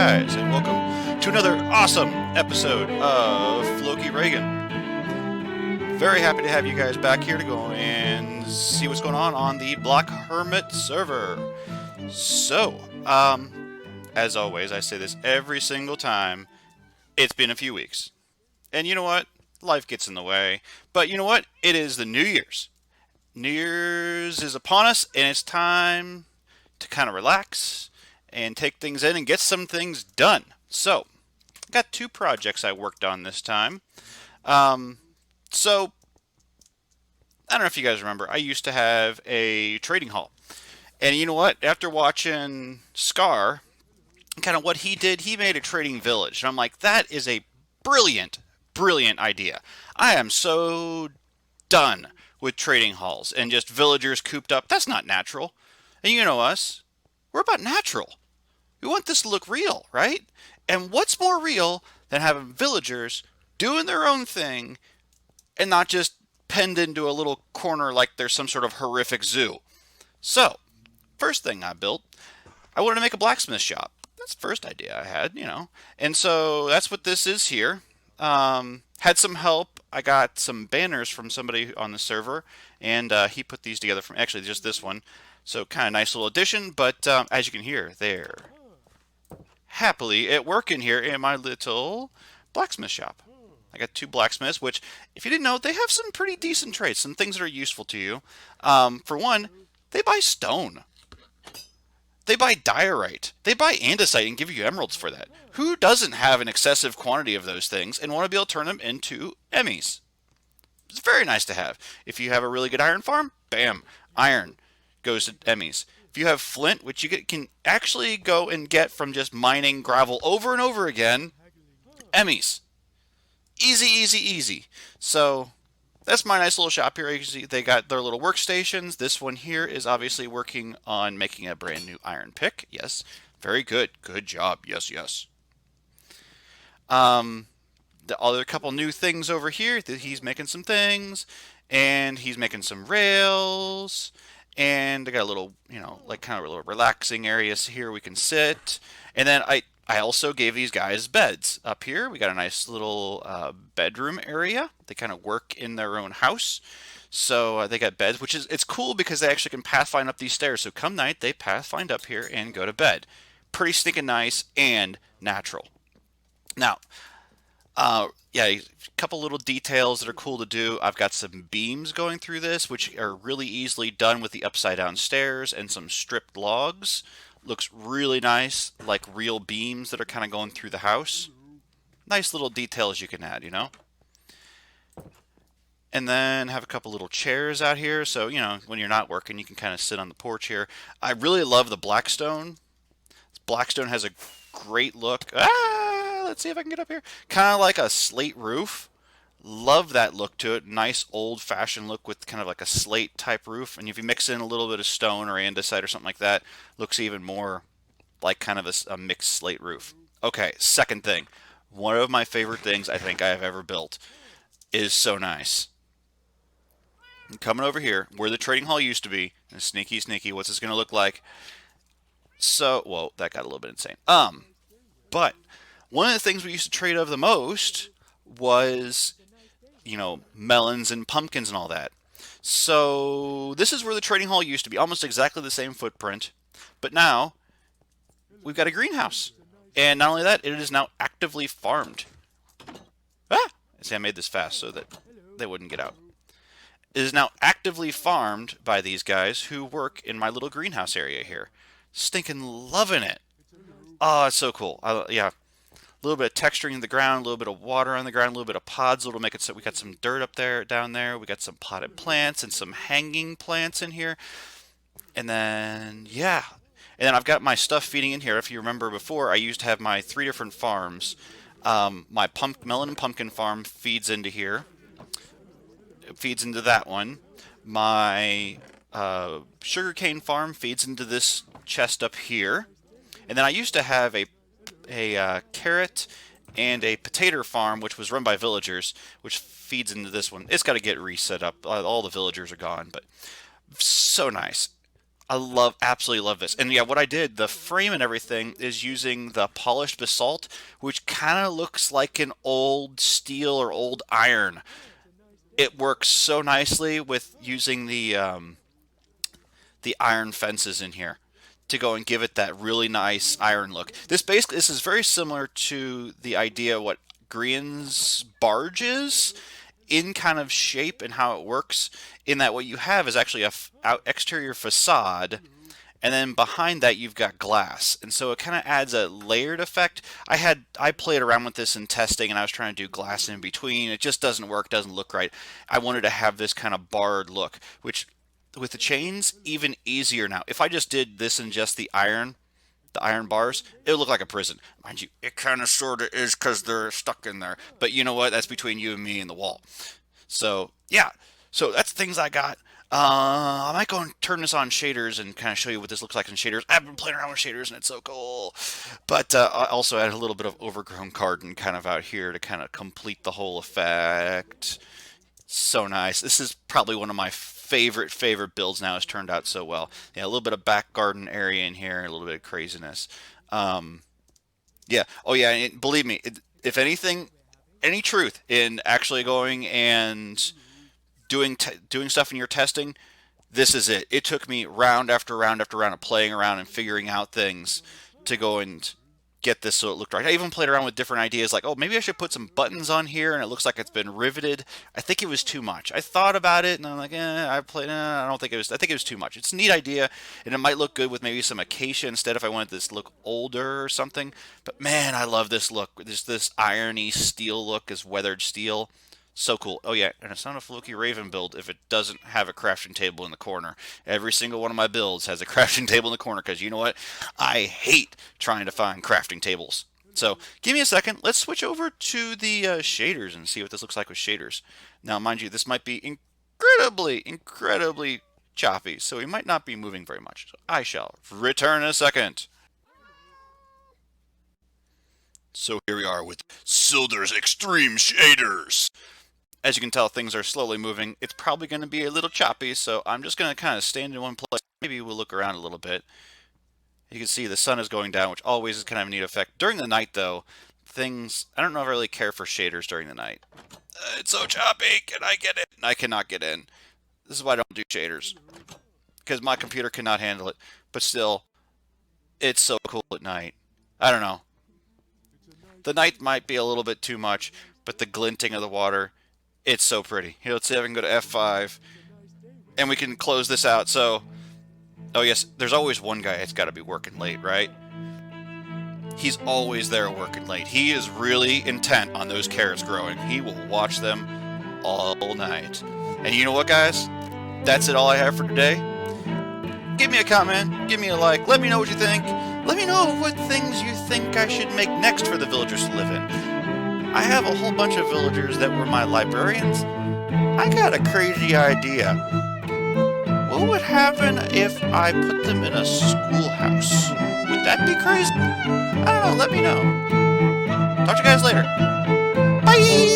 guys, and welcome to another awesome episode of Floki Reagan. Very happy to have you guys back here to go and see what's going on the Block Hermit server. So, as always, I say this every single time, it's been a few weeks. And you know what? Life gets in the way. But you know what? It is the New Year's. New Year's is upon us, and it's time to kind of relax and take things in and get some things done. So, I got two projects I worked on this time. So, I don't know if you guys remember, I used to have a trading hall. And you know what? After watching Scar, kind of what he did, he made a trading village. And I'm like, that is a brilliant, brilliant idea. I am so done with trading halls and just villagers cooped up. That's not natural. And you know us, we're about natural. We want this to look real, right? And what's more real than having villagers doing their own thing and not just penned into a little corner like there's some sort of horrific zoo? So, first thing I built, I wanted to make a blacksmith shop. That's the first idea I had, you know. And so that's what this is here. Had some help. I got some banners from somebody on the server, and he put these together from actually just this one. So kind of nice little addition, but as you can hear, they're happily at work in here in my little blacksmith shop. I got two blacksmiths, which, if you didn't know, they have some pretty decent traits, some things that are useful to you. For one, they buy stone. They buy diorite. They buy andesite and give you emeralds for that. Who doesn't have an excessive quantity of those things and want to be able to turn them into Emmys? It's very nice to have. If you have a really good iron farm, bam, iron goes to Emmys. If you have flint, which can actually go and get from just mining gravel over and over again, Emmys. Easy, easy, easy. So that's my nice little shop here. You can see they got their little workstations. This one here is obviously working on making a brand new iron pick. Yes, very good. Good job. Yes, yes. The other couple new things over here. He's making some things, and he's making some rails. And I got a little, you know, like kind of a little relaxing areas here we can sit. And then I also gave these guys beds up here. We got a nice little bedroom area. They kind of work in their own house. So they got beds, which is, it's cool because they actually can pathfind up these stairs. So come night, they pathfind up here and go to bed. Pretty stinking nice and natural. Now, yeah, a couple little details that are cool to do. I've got some beams going through this, which are really easily done with the upside down stairs and some stripped logs. Looks really nice, like real beams that are kind of going through the house. Nice little details you can add, you know? And then have a couple little chairs out here, so, you know, when you're not working, you can kind of sit on the porch here. I really love the Blackstone. Blackstone has a great look. Let's see if I can get up here. Kind of like a slate roof. Love that look to it. Nice old-fashioned look with kind of like a slate type roof. And if you mix in a little bit of stone or andesite or something like that, looks even more like kind of a mixed slate roof. Okay, second thing. One of my favorite things I think I have ever built is so nice. I'm coming over here where the trading hall used to be. And sneaky, sneaky. What's this going to look like? So, whoa, that got a little bit insane. But one of the things we used to trade of the most was, you know, melons and pumpkins and all that. So this is where the trading hall used to be, almost exactly the same footprint. But now we've got a greenhouse. And not only that, it is now actively farmed. See, I made this fast so that they wouldn't get out. It is now actively farmed by these guys who work in my little greenhouse area here. Stinking loving it. Oh, it's so cool. Yeah. A little bit of texturing in the ground, a little bit of water on the ground, a little bit of pods. It'll make it so we got some dirt up there, down there. We got some potted plants and some hanging plants in here. And then, yeah. And then I've got my stuff feeding in here. If you remember before, I used to have my 3 different farms. My melon and pumpkin farm feeds into here. It feeds into that one. My sugarcane farm feeds into this chest up here. And then I used to have a carrot and a potato farm, which was run by villagers, which feeds into this one. It's got to get reset up. All the villagers are gone, but so nice. absolutely love this. And yeah, what I did, the frame and everything is using the polished basalt, which kind of looks like an old steel or old iron. It works so nicely with using the iron fences in here to go and give it that really nice iron look. This is very similar to the idea what Grian's barge is in kind of shape and how it works. In that what you have is actually a exterior facade, and then behind that you've got glass, and so it kind of adds a layered effect. I played around with this in testing, and I was trying to do glass in between. It just doesn't work, doesn't look right. I wanted to have this kind of barred look, which with the chains even easier now. If I just did this in just the iron bars, it would look like a prison. Mind you, it kind of sort of is because they're stuck in there. But you know what? That's between you and me and the wall. So yeah, so that's things I got. I might go and turn this on shaders and kind of show you what this looks like in shaders. I've been playing around with shaders and it's so cool. But I also added a little bit of overgrown garden kind of out here to kind of complete the whole effect. So nice. This is probably one of my favorite builds now. It's turned out so well. Yeah, a little bit of back garden area in here, a little bit of craziness. Um, yeah. Oh yeah. And believe me, if anything, any truth in actually going and doing stuff in your testing, this is it. It took me round after round after round of playing around and figuring out things to go and get this so it looked right. I even played around with different ideas like, oh, maybe I should put some buttons on here and it looks like it's been riveted. I think it was too much. I thought about it and I'm like, I don't think it was, I think it was too much. It's a neat idea and it might look good with maybe some acacia instead if I wanted this to look older or something. But man, I love this look. This irony steel look, is weathered steel. So cool. Oh yeah, and it's not a Floki Raven build if it doesn't have a crafting table in the corner. Every single one of my builds has a crafting table in the corner because you know what? I hate trying to find crafting tables. So give me a second. Let's switch over to the shaders and see what this looks like with shaders. Now, mind you, this might be incredibly choppy, so we might not be moving very much. So I shall return in a second. So here we are with Silder's Extreme Shaders. As you can tell, things are slowly moving. It's probably going to be a little choppy, so I'm just going to kind of stand in one place. Maybe we'll look around a little bit. You can see the sun is going down, which always is kind of a neat effect. During the night, though, I don't know if I really care for shaders during the night. It's so choppy. Can I get in? I cannot get in. This is why I don't do shaders, because my computer cannot handle it. But still, it's so cool at night. I don't know. The night might be a little bit too much, but the glinting of the water, it's so pretty. Here, let's see if I can go to F5. And we can close this out. So, oh yes, there's always one guy that's got to be working late, right? He's always there working late. He is really intent on those carrots growing. He will watch them all night. And you know what, guys? That's it all I have for today. Give me a comment. Give me a like. Let me know what you think. Let me know what things you think I should make next for the villagers to live in. I have a whole bunch of villagers that were my librarians. I got a crazy idea. What would happen if I put them in a schoolhouse? Would that be crazy? I don't know, let me know. Talk to you guys later. Bye!